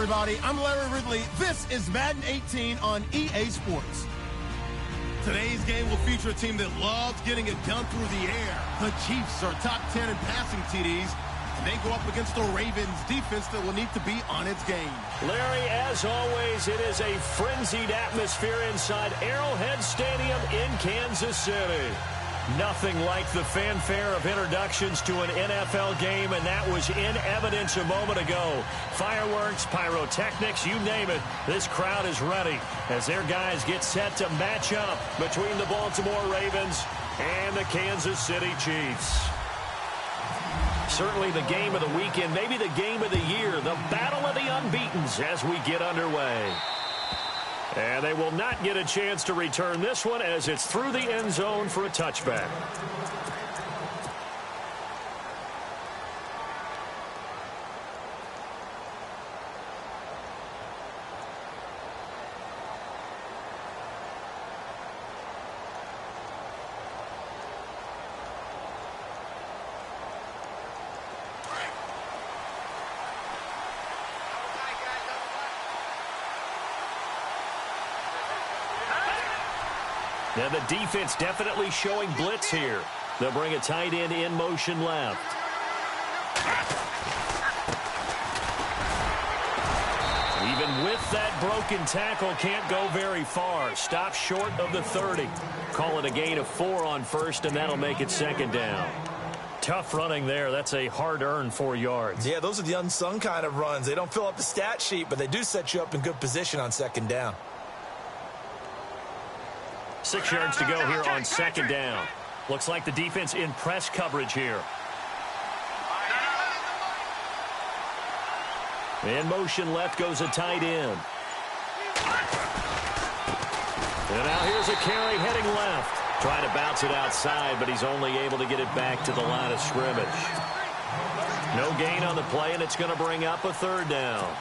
everybody. I'm Larry Ridley. This is Madden 18 on EA Sports. Today's game will feature a team that loves getting it done through the air. The Chiefs are top 10 in passing TDs, and they go up against the Ravens defense that will need to be on its game. Larry, as always, it is a frenzied atmosphere inside Arrowhead Stadium in Kansas City. Nothing like the fanfare of introductions to an NFL game, and that was in evidence a moment ago. Fireworks, pyrotechnics, you name it. This crowd is ready as their guys get set to match up between the Baltimore Ravens and the Kansas City Chiefs. Certainly the game of the weekend, maybe the game of the year, the battle of the unbeatens as we get underway. And they will not get a chance to return this one as it's through the end zone for a touchback. Now the defense definitely showing blitz here. They'll bring a tight end in motion left. Even with that broken tackle, can't go very far. Stop short of the 30. Call it a gain of 4 on first, and that'll make it second down. Tough running there. That's a hard-earned 4 yards. Yeah, those are the unsung kind of runs. They don't fill up the stat sheet, but they do set you up in good position on second down. 6 yards to go here on second down. Looks like the defense in press coverage here. In motion left goes a tight end. And now here's a carry heading left. Trying to bounce it outside, but he's only able to get it back to the line of scrimmage. No gain on the play, and it's going to bring up a third down.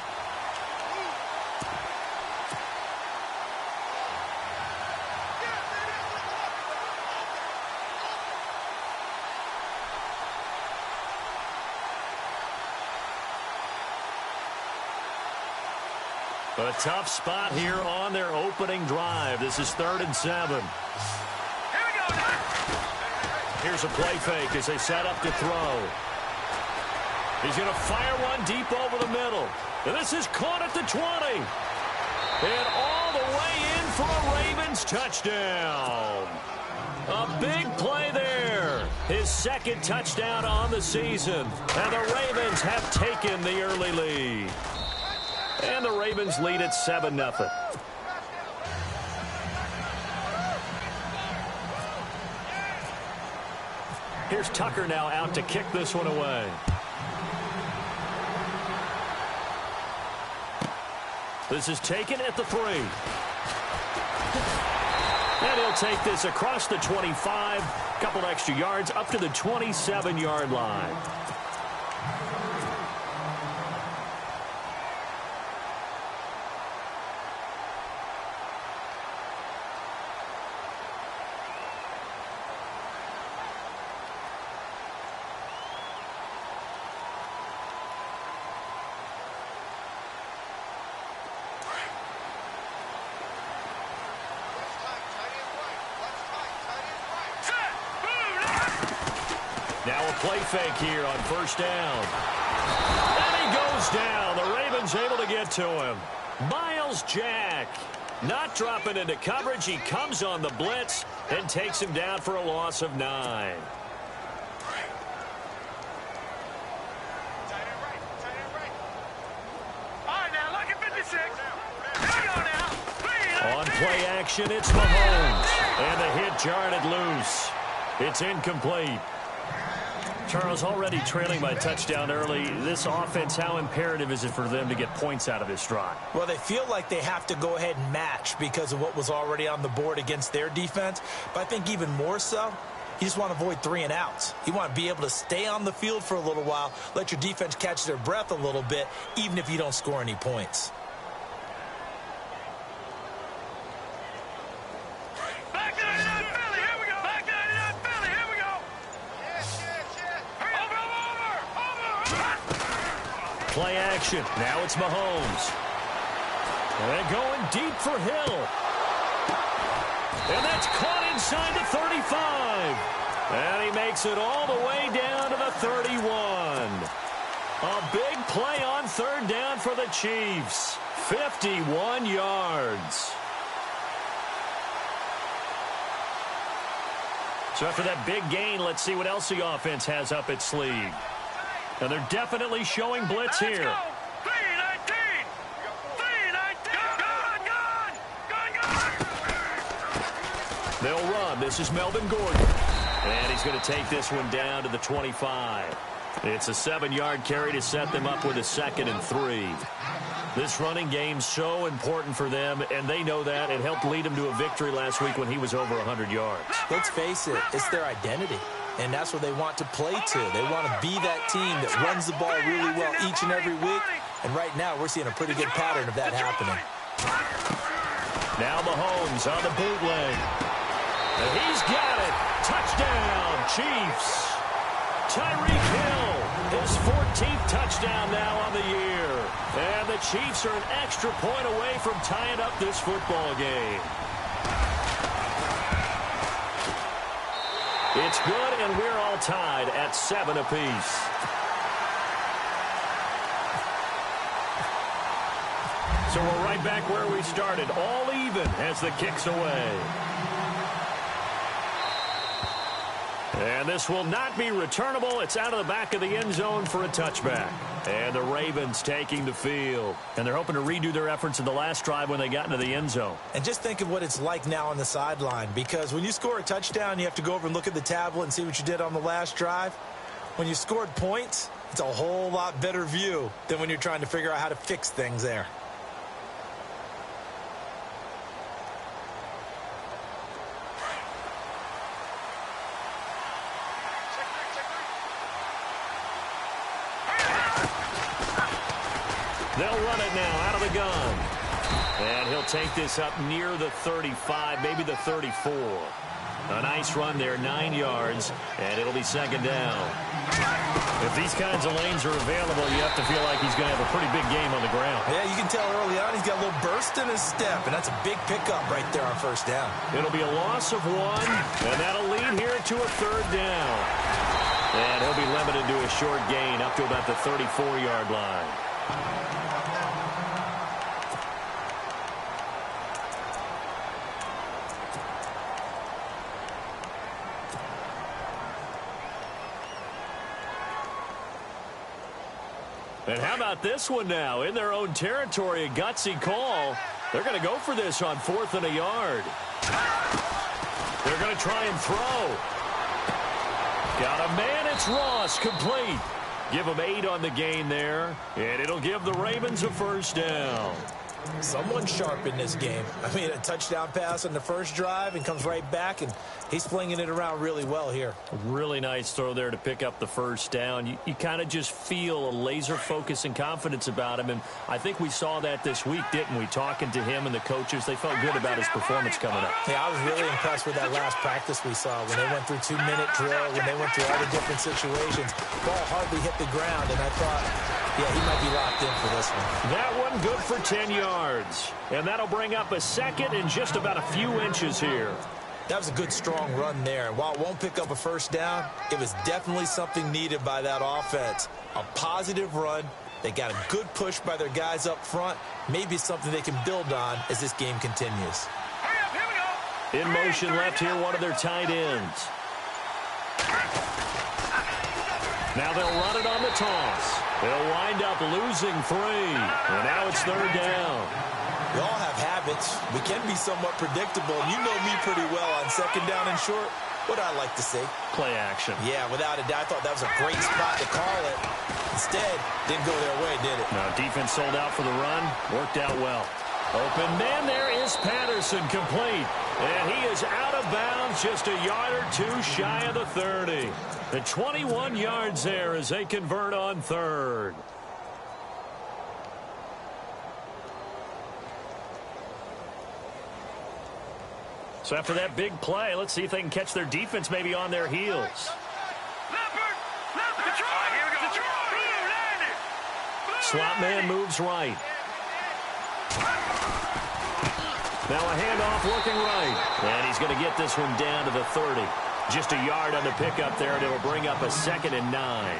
A tough spot here on their opening drive. This is 3rd and 7. Here's a play fake as they set up to throw. He's going to fire one deep over the middle. And this is caught at the 20. And all the way in for a Ravens touchdown. A big play there. His second touchdown on the season. And the Ravens have taken the early lead. And the Ravens lead at 7-0. Here's Tucker now out to kick this one away. This is taken at the 3. And he'll take this across the 25. Couple extra yards up to the 27-yard line. Now a play fake here on first down. And he goes down. The Ravens able to get to him. Myles Jack not dropping into coverage. He comes on the blitz and takes him down for a loss of 9. On play action, it's Mahomes. And the hit jarred loose. It's incomplete. Charles, already trailing by touchdown early. This offense, how imperative is it for them to get points out of this drive? Well, they feel like they have to go ahead and match because of what was already on the board against their defense. But I think even more so, you just want to avoid 3 and outs. You want to be able to stay on the field for a little while, let your defense catch their breath a little bit, even if you don't score any points. Play action. Now it's Mahomes. And going deep for Hill. And that's caught inside the 35. And he makes it all the way down to the 31. A big play on third down for the Chiefs. 51 yards. So after that big gain, let's see what else the offense has up its sleeve. And they're definitely showing blitz here. They'll run. This is Melvin Gordon. And he's going to take this one down to the 25. It's a 7-yard carry to set them up with a 2nd and 3. This running game's so important for them, and they know that. It helped lead them to a victory last week when he was over 100 yards. Let's face it, it's their identity, and that's what they want to play to. They want to be that team that runs the ball really well each and every week, and right now we're seeing a pretty good pattern of that happening. Now Mahomes on the bootleg. And he's got it. Touchdown, Chiefs. Tyreek Hill, his 14th touchdown now on the year. And the Chiefs are an extra point away from tying up this football game. It's good, and we're all tied at 7 apiece. So we're right back where we started, all even as the kick's away. And this will not be returnable. It's out of the back of the end zone for a touchback. And the Ravens taking the field. And they're hoping to redo their efforts in the last drive when they got into the end zone. And just think of what it's like now on the sideline. Because when you score a touchdown, you have to go over and look at the tablet and see what you did on the last drive. When you scored points, it's a whole lot better view than when you're trying to figure out how to fix things there. They'll run it now out of the gun. And he'll take this up near the 35, maybe the 34. A nice run there, 9 yards, and it'll be 2nd down. If these kinds of lanes are available, you have to feel like he's going to have a pretty big game on the ground. Yeah, you can tell early on he's got a little burst in his step, and that's a big pickup right there on 1st down. It'll be a loss of 1, and that'll lead here to a 3rd down. And he'll be limited to a short gain up to about the 34-yard line. And how about this one now? In their own territory, a gutsy call. They're going to go for this on 4th and a yard. They're going to try and throw. Got a man, it's Ross, complete. Give them 8 on the gain there, and it'll give the Ravens a 1st down. Someone sharp in this game. I mean, a touchdown pass on the first drive and comes right back, and he's flinging it around really well here. Really nice throw there to pick up the 1st down. You kind of just feel a laser focus and confidence about him, and I think we saw that this week, didn't we? Talking to him and the coaches, they felt good about his performance coming up. Yeah, I was really impressed with that last practice we saw when they went through 2-minute drill, when they went through all the different situations. Ball hardly hit the ground, and I thought, yeah, he might be locked in for this one. That one good for 10 yards. And that'll bring up a 2nd and just about a few inches here. That was a good, strong run there. And while it won't pick up a 1st down, it was definitely something needed by that offense. A positive run. They got a good push by their guys up front. Maybe something they can build on as this game continues. In motion left here, one of their tight ends. Now they'll run it on the toss. They'll wind up losing 3. And now it's 3rd down. We all have habits. We can be somewhat predictable. And you know me pretty well on 2nd down and short. What I like to see. Play action. Yeah, without a doubt. I thought that was a great spot to call it. Instead, didn't go their way, did it? Now defense sold out for the run. Worked out well. Open man, there is Patterson, complete. And he is out of bounds, just a yard or 2 shy of the 30. The 21 yards there as they convert on 3rd. So after that big play, let's see if they can catch their defense maybe on their heels. Slot man moves right. Now a handoff looking right. And he's going to get this one down to the 30. Just a yard on the pickup there, and it'll bring up a 2nd and 9.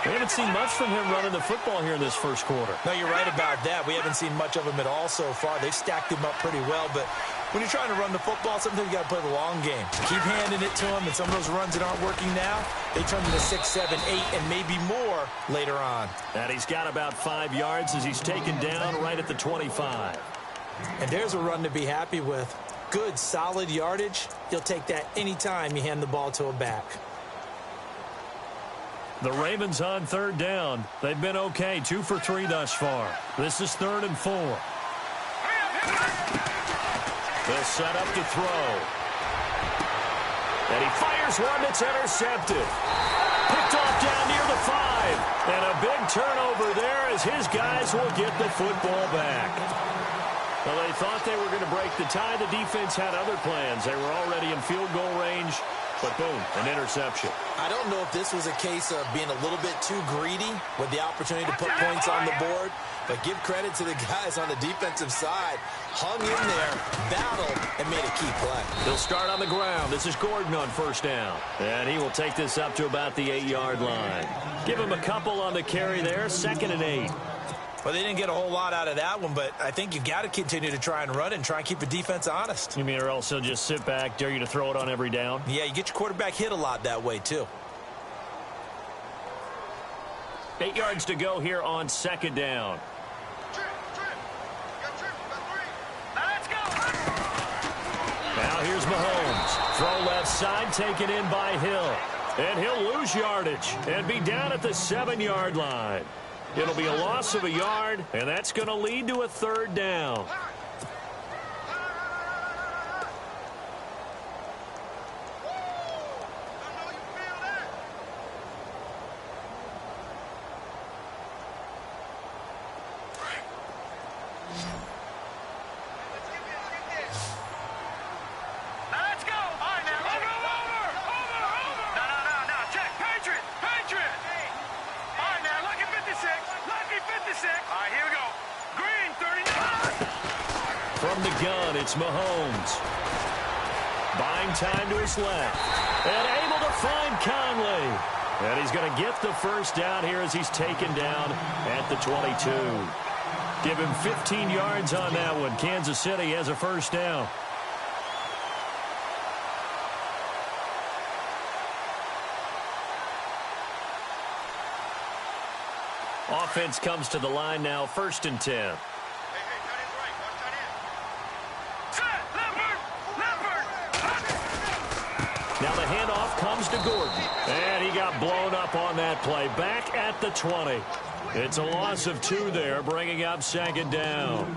We haven't seen much from him running the football here in this first quarter. No, you're right about that. We haven't seen much of him at all so far. They've stacked him up pretty well, but when you're trying to run the football, sometimes you got to play the long game. Keep handing it to him, and some of those runs that aren't working now, they turn into 6, 7, 8, and maybe more later on. And he's got about 5 yards as he's taken down right at the 25. And there's a run to be happy with. Good, solid yardage. You'll take that anytime you hand the ball to a back. The Ravens on 3rd down. They've been okay, 2 for 3 thus far. This is 3rd and 4. They'll set up to throw. And he fires one that's intercepted. Picked off down near the 5. And a big turnover there as his guys will get the football back. Well, they thought they were going to break the tie. The defense had other plans. They were already in field goal range, but boom, an interception. I don't know if this was a case of being a little bit too greedy with the opportunity to put points on the board, but give credit to the guys on the defensive side. Hung in there, battled, and made a key play. He'll start on the ground. This is Gordon on 1st down. And he will take this up to about the 8-yard line. Give him a couple on the carry there, 2nd and 8. Well, they didn't get a whole lot out of that one, but I think you got to continue to try and run it and try and keep the defense honest. You mean or else he'll just sit back, dare you to throw it on every down? Yeah, you get your quarterback hit a lot that way, too. 8 yards to go here on 2nd down. Now here's Mahomes. Throw left side, taken in by Hill. And he'll lose yardage and be down at the 7-yard line. It'll be a loss of a yard, and that's going to lead to a 3rd down. From the gun, it's Mahomes. Buying time to his left. And able to find Conley. And he's going to get the 1st down here as he's taken down at the 22. Give him 15 yards on that one. Kansas City has a 1st down. Offense comes to the line now, 1st and 10. Now the handoff comes to Gordon. And he got blown up on that play. Back at the 20. It's a loss of 2 there, bringing up 2nd down.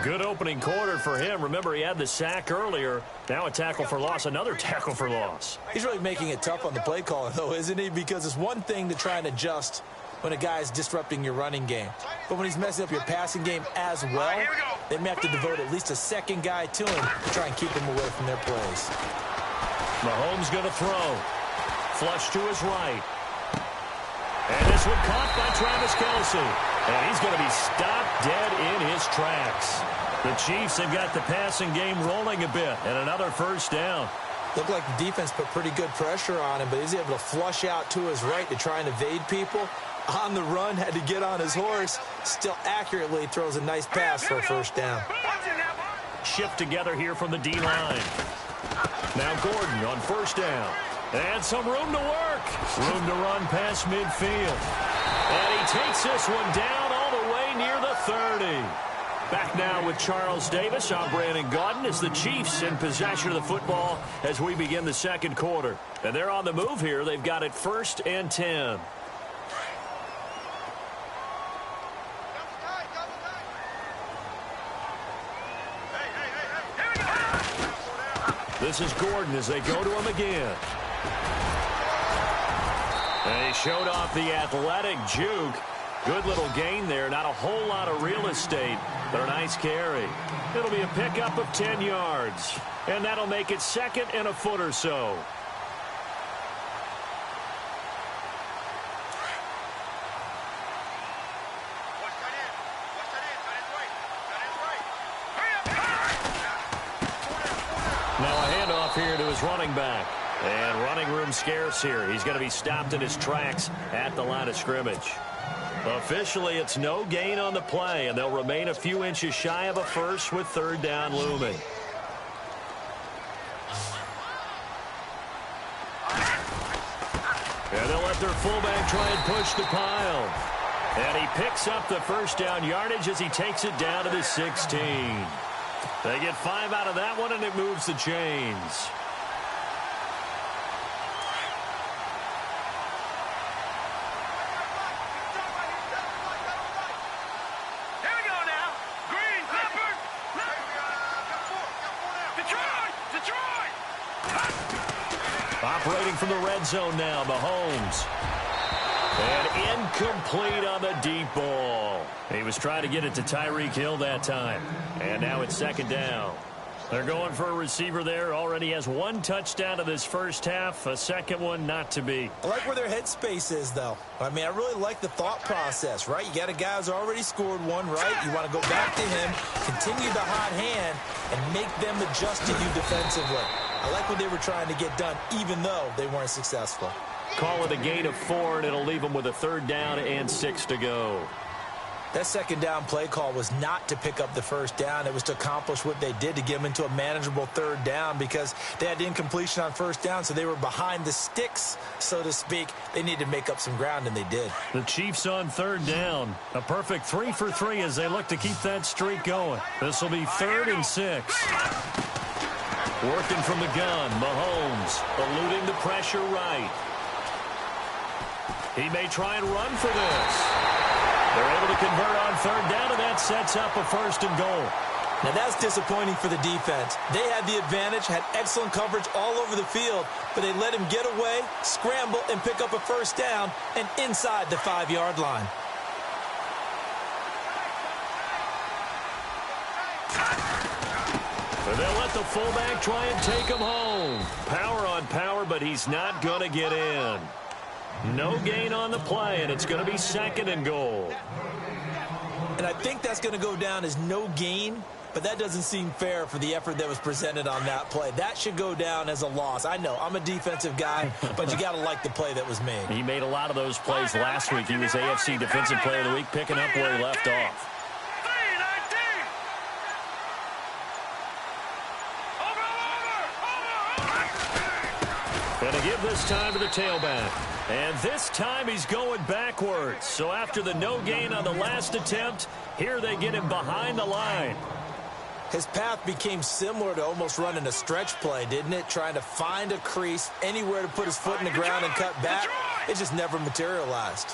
Good opening quarter for him. Remember, he had the sack earlier. Now a tackle for loss, another tackle for loss. He's really making it tough on the play caller, though, isn't he? Because it's one thing to try and adjust when a guy is disrupting your running game. But when he's messing up your passing game as well, they may have to devote at least a 2nd guy to him to try and keep him away from their plays. Mahomes going to throw. Flush to his right. And this one caught by Travis Kelce. And he's going to be stopped dead in his tracks. The Chiefs have got the passing game rolling a bit. And another 1st down. Looked like the defense put pretty good pressure on him, but he's able to flush out to his right to try and evade people. On the run, had to get on his horse. Still accurately throws a nice pass for a 1st down. Shift together here from the D-line. Now Gordon on 1st down. And some room to work. Room to run past midfield. And he takes this one down all the way near the 30. Back now with Charles Davis. I'm Brandon Gaudin as the Chiefs in possession of the football as we begin the 2nd quarter. And they're on the move here. They've got it 1st and 10. This is Gordon as they go to him again. And he showed off the athletic juke. Good little gain there. Not a whole lot of real estate, but a nice carry. It'll be a pickup of 10 yards. And that'll make it 2nd and a foot or so. here to his running back. And running room scarce here. He's going to be stopped in his tracks at the line of scrimmage. Officially, it's no gain on the play, and they'll remain a few inches shy of a first with third down looming. And they'll let their fullback try and push the pile. And he picks up the first down yardage as he takes it down to the 16. They get 5 out of that one, and it moves the chains. Operating from the red zone now, Mahomes. And incomplete on the deep ball. He was trying to get it to Tyreek Hill that time. And now it's second down. They're going for a receiver there. Already has 1 touchdown in this first half. A second one not to be. I like where their headspace is, though. I mean, I really like the thought process, right? You got a guy who's already scored one, right? You want to go back to him, continue the hot hand, and make them adjust to you defensively. I like what they were trying to get done, even though they weren't successful. Call it a gain of 4, and it'll leave them with a third down and 6 to go. That second down play call was not to pick up the first down. It was to accomplish what they did, to get them into a manageable third down, because they had incompletion on first down, so they were behind the sticks, so to speak. They needed to make up some ground, and they did. The Chiefs on third down. A perfect 3 for 3 as they look to keep that streak going. This will be 3rd and 6. Working from the gun, Mahomes eluding the pressure right. He may try and run for this. They're able to convert on third down, and that sets up a 1st and goal. Now that's disappointing for the defense. They had the advantage, had excellent coverage all over the field, but they let him get away, scramble, and pick up a 1st down, and inside the 5-yard line. They'll let the fullback try and take him home. Power on power, but he's not going to get in. No gain on the play, and it's going to be 2nd and goal. And I think that's going to go down as no gain, but that doesn't seem fair for the effort that was presented on that play. That should go down as a loss. I know, I'm a defensive guy, but you got to like the play that was made. He made a lot of those plays last week. He was AFC Defensive Player of the Week, picking up where he left off. Going to give this time to the tailback. And this time he's going backwards. So after the no gain on the last attempt, here they get him behind the line. His path became similar to almost running a stretch play, didn't it? Trying to find a crease, anywhere to put his foot in the ground and cut back. It just never materialized.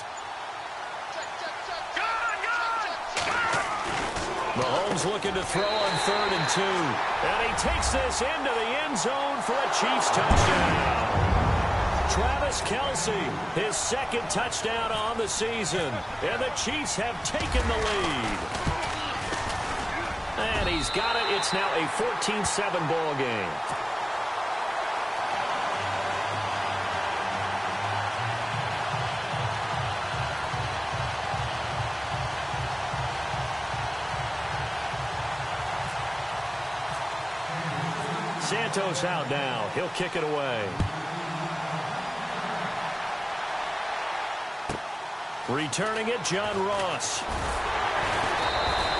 Mahomes looking to throw on 3rd and 2. And he takes this into the end zone for a Chiefs touchdown. Travis Kelce, his 2nd touchdown on the season. And the Chiefs have taken the lead. And he's got it. It's now a 14-7 ball game. Santos out now. He'll kick it away. Returning it, John Ross.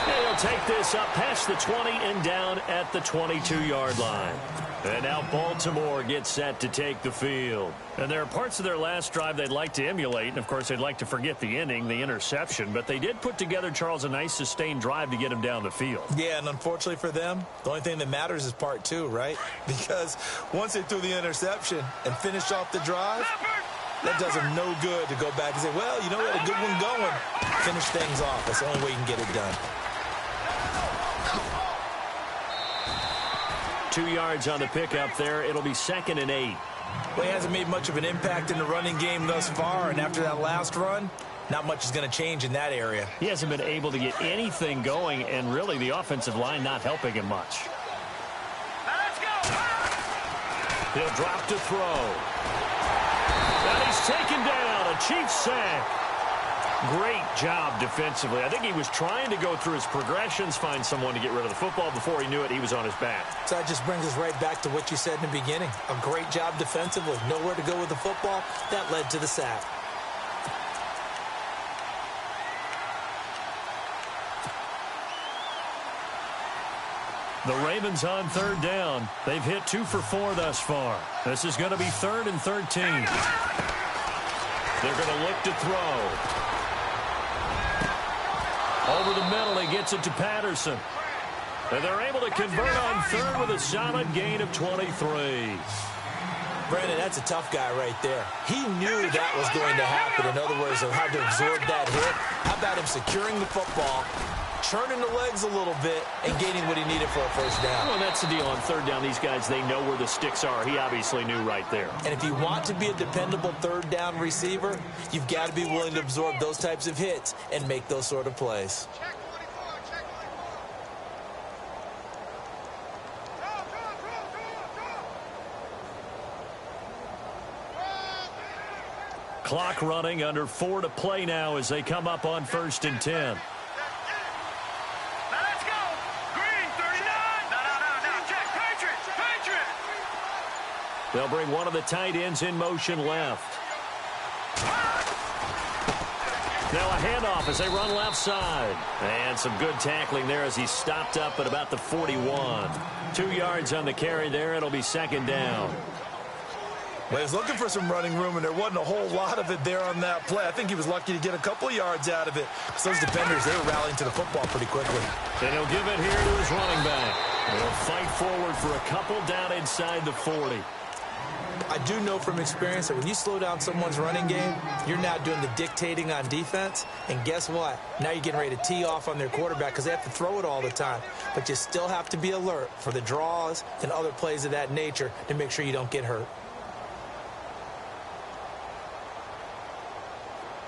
He'll take this up past the 20 and down at the 22-yard line. And now Baltimore gets set to take the field. And there are parts of their last drive they'd like to emulate. And, of course, they'd like to forget the inning, the interception. But they did put together, Charles, a nice sustained drive to get him down the field. Yeah, and unfortunately for them, the only thing that matters is part 2, right? Because once they threw the interception and finished off the drive, that does them no good to go back and say, well, you know, we had a good one going. Finish things off. That's the only way you can get it done. 2 yards on the pickup there. It'll be 2nd and 8. Well, he hasn't made much of an impact in the running game thus far, and after that last run, not much is going to change in that area. He hasn't been able to get anything going, and really the offensive line not helping him much. Let's go. He'll drop to throw. And he's taken down. A Chiefs sack. Great job defensively. I think he was trying to go through his progressions, find someone to get rid of the football. Before he knew it, he was on his back. So that just brings us right back to what you said in the beginning. A great job defensively. Nowhere to go with the football. That led to the sack. The Ravens on third down. They've hit 2 for 4 thus far. This is going to be 3rd and 13. They're going to look to throw. Over the middle, he gets it to Patterson. And they're able to convert on third with a solid gain of 23. Brandon, that's a tough guy right there. He knew that was going to happen. In other words, he'll have to absorb that hit. How about him securing the football, churning the legs a little bit, and gaining what he needed for a first down? Well, that's the deal. On third down, these guys, they know where the sticks are. He obviously knew right there. And if you want to be a dependable third down receiver, you've got to be willing to absorb those types of hits and make those sort of plays. Clock running, under 4 to play now as they come up on 1st and 10. Now let's go. Green, 39. No. Check. Patriots. They'll bring one of the tight ends in motion left. Now a handoff as they run left side. And some good tackling there as he stopped up at about the 41. 2 yards on the carry there. It'll be 2nd down. Well, he was looking for some running room, and there wasn't a whole lot of it there on that play. I think he was lucky to get a couple of yards out of it. Because those defenders, they were rallying to the football pretty quickly. And he'll give it here to his running back. He'll fight forward for a couple down inside the 40. I do know from experience that when you slow down someone's running game, you're now doing the dictating on defense. And guess what? Now you're getting ready to tee off on their quarterback because they have to throw it all the time. But you still have to be alert for the draws and other plays of that nature to make sure you don't get hurt.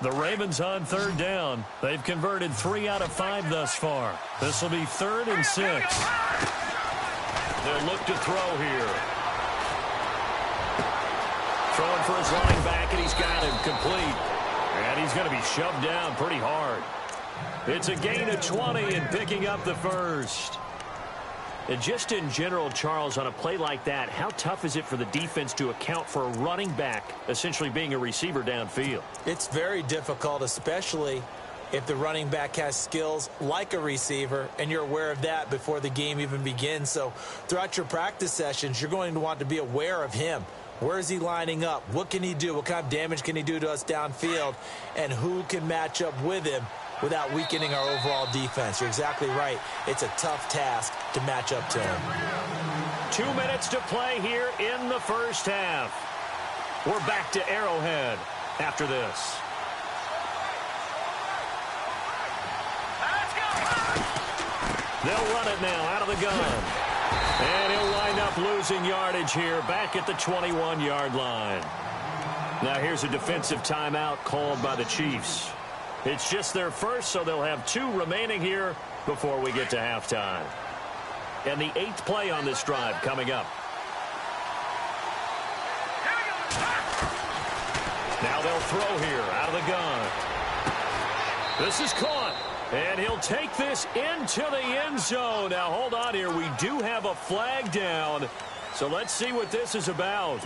The Ravens on third down. They've converted 3 out of 5 thus far. This will be 3rd and 6. They'll look to throw here. Throwing for his running back, and he's got him complete. And he's going to be shoved down pretty hard. It's a gain of 20 and picking up the first. And just in general, Charles, on a play like that, how tough is it for the defense to account for a running back essentially being a receiver downfield? It's very difficult, especially if the running back has skills like a receiver, and you're aware of that before the game even begins. So throughout your practice sessions, you're going to want to be aware of him. Where is he lining up? What can he do? What kind of damage can he do to us downfield? And who can match up with him without weakening our overall defense? You're exactly right. It's a tough task to match up to him. 2 minutes to play here in the first half. We're back to Arrowhead after this. They'll run it now out of the gun. And he'll wind up losing yardage here back at the 21-yard line. Now here's a defensive timeout called by the Chiefs. It's just their first, so they'll have 2 remaining here before we get to halftime. And the 8th play on this drive coming up. Now they'll throw here out of the gun. This is caught. And he'll take this into the end zone. Now, hold on here. We do have a flag down. So let's see what this is about.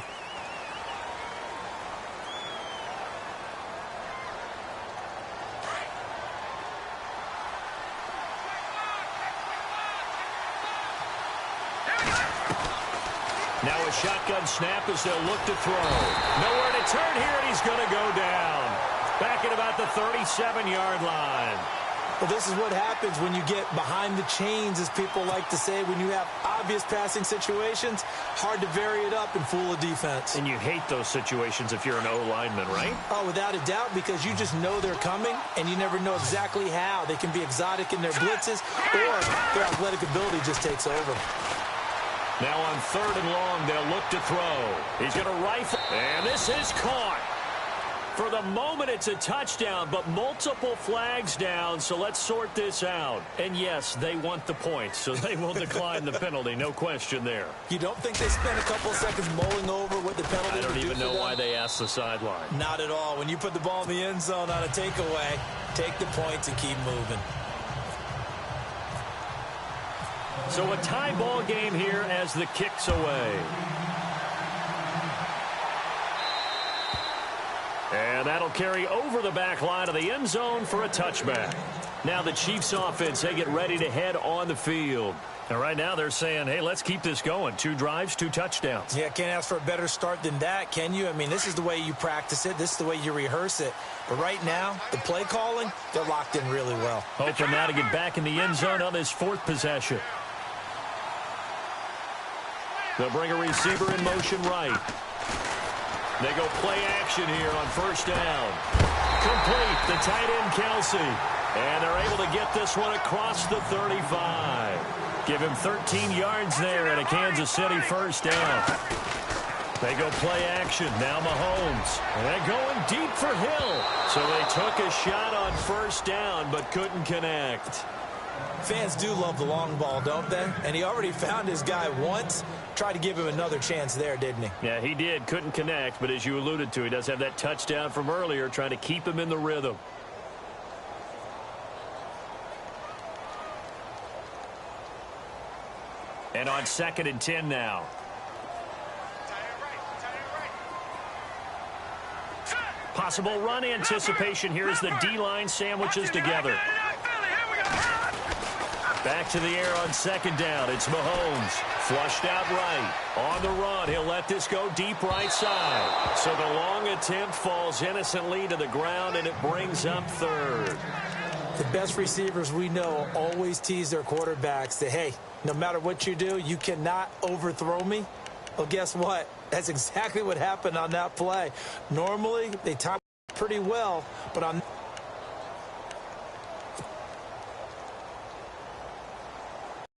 Now a shotgun snap as they'll look to throw. Nowhere to turn here, and he's going to go down. Back at about the 37-yard line. Well, this is what happens when you get behind the chains, as people like to say. When you have obvious passing situations, hard to vary it up and fool a defense. And you hate those situations if you're an O-lineman, right? Oh, without a doubt, because you just know they're coming, and you never know exactly how. They can be exotic in their blitzes, or their athletic ability just takes over. Now on 3rd and long, they'll look to throw. He's going to rifle, and this is caught. For the moment, it's a touchdown, but multiple flags down, so let's sort this out. And yes, they want the points, so they will decline the penalty, no question there. You don't think they spent a couple of seconds mulling over what the penalty I don't even know why they asked the sideline. Not at all. When you put the ball in the end zone on a takeaway, take the points and keep moving. So a tie ball game here as the kick's away. And that'll carry over the back line of the end zone for a touchback. Now the Chiefs offense, they get ready to head on the field. And right now they're saying, hey, let's keep this going. 2 drives, 2 touchdowns. Yeah, can't ask for a better start than that, can you? I mean, this is the way you practice it. This is the way you rehearse it. But right now, the play calling, they're locked in really well. Hoping now to get back in the end zone on this 4th possession. They'll bring a receiver in motion right. They go play action here on 1st down. Complete, the tight end Kelsey. And they're able to get this one across the 35. Give him 13 yards there and a Kansas City 1st down. They go play action. Now Mahomes. And they're going deep for Hill. So they took a shot on 1st down but couldn't connect. Fans do love the long ball, don't they? And he already found his guy once. Tried to give him another chance there, didn't he? Yeah, he did. Couldn't connect, but as you alluded to, he does have that touchdown from earlier, trying to keep him in the rhythm. And on 2nd and 10 now. Possible run anticipation here as the D-line sandwiches together. Back to the air on 2nd down. It's Mahomes. Flushed out right. On the run, he'll let this go deep right side. So the long attempt falls innocently to the ground, and it brings up 3rd. The best receivers we know always tease their quarterbacks that, hey, no matter what you do, you cannot overthrow me. Well, guess what? That's exactly what happened on that play. Normally, they time pretty well, but on